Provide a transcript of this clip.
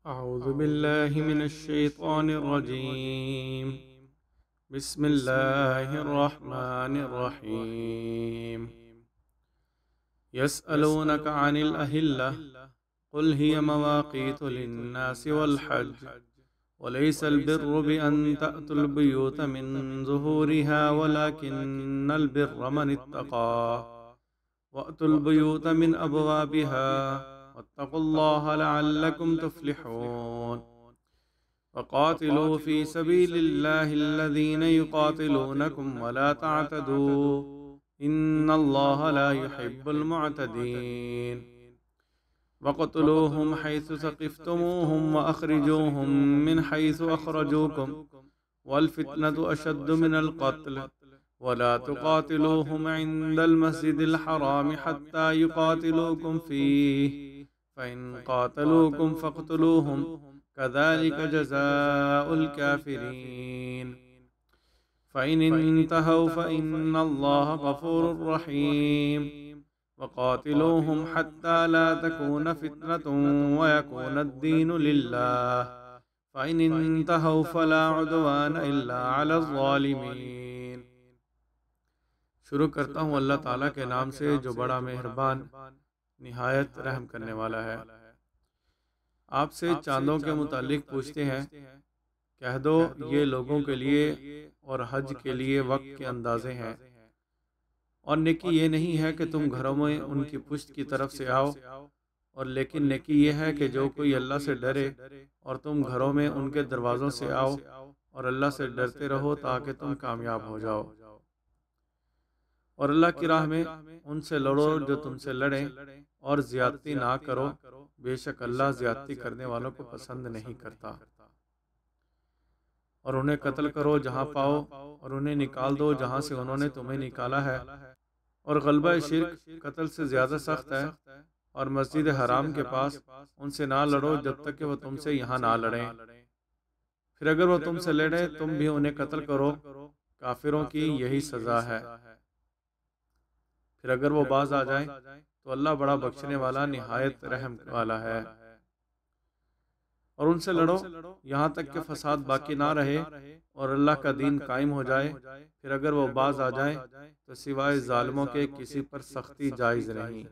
अऊज़ु बिल्लाहि मिनश्शैतानिर्रजीम। बिस्मिल्लाहिर्रहमानिर्रहीम। यसअलूनका अनिल अहिल्लह कुल हिय मवाक़ीतु लिन्नासि वल हज्ज वलैसल बिर्रु बिअन तअतुल बुयूत मिन ज़ुहूरिहा वलाकिन्नल बिर्र मन इत्तक़ा वअतुल बुयूत मिन अबवाबिहा वत्तक़ुल्लाह लअल्लकुम तुफ्लिहून। वक़ातिलू फ़ी सबीलिल्लाहिल्लज़ीन युक़ातिलूनकुम वला तअतदू इन्नल्लाह ला युहिब्बुल मुअतदीन। वक़्तुलूहुम हैसु सक़िफ़्तुमूहुम वअख़रिजूहुम मिन हैसु अख़रजूकुम वल फ़ित्नतु अशद्दु मिनल क़त्ल वला तुक़ातिलूहुम इंदल मस्जिदिल हराम हत्ता युक़ातिलूकुम फ़ीह फ़इन क़ातलूकुम फ़क़्तुलूहुम कज़ालिक जज़ाउल काफ़िरीन। फ़इन इंतहौ फ़इन्नल्लाह गफ़ूरुर रहीम। वक़ातिलूहुम हत्ता ला तकून फ़ित्नतुन वयकूनद्दीनु लिल्लाह फ़इन इंतहौ फ़ला उद्वान इल्ला अलज़ ज़ालिमीन। शुरू करता हूँ अल्लाह ताला के नाम से जो बड़ा मेहरबान निहायत रहम करने वाला है। आपसे चांदों के मुतालिक पूछते हैं, कह दो ये लोगों के लिए और हज के लिए वक्त के अंदाजे हैं, और नेकी ये नहीं है कि तुम घरों में उनकी पुश्त की तरफ से आओ, और लेकिन नेकी ये है कि जो कोई अल्लाह से डरे और तुम घरों में उनके दरवाज़ों से आओ और अल्लाह से डरते रहो ताकि तुम कामयाब हो जाओ। और अल्लाह की राह में उनसे लड़ो जो तुमसे लड़ें, और ज़्यादती ना करो, बेशक अल्लाह ज़्यादती करने वालों को पसंद नहीं करता। और उन्हें कत्ल करो जहाँ पाओ, और उन्हें निकाल दो जहाँ से उन्होंने तुम्हें निकाला है। और गलबा शिर्क कत्ल से ज़्यादा सख्त है। और मस्जिद हराम के पास उनसे ना लड़ो जब तक कि वह तुमसे यहाँ ना लड़ें। फिर अगर वह तुमसे लड़े तुम भी उन्हें कत्ल करो, काफिरों की यही सज़ा है। फिर अगर वो बाज आ जाए तो अल्लाह बड़ा बख्शने वाला निहायत रहम वाला है। और उनसे लड़ो यहाँ तक कि फसाद बाकी ना रहे और अल्लाह का दीन कायम हो जाए। फिर अगर वो बाज आ जाए तो सिवाय जालिमों के किसी पर सख्ती जायज़ नहीं।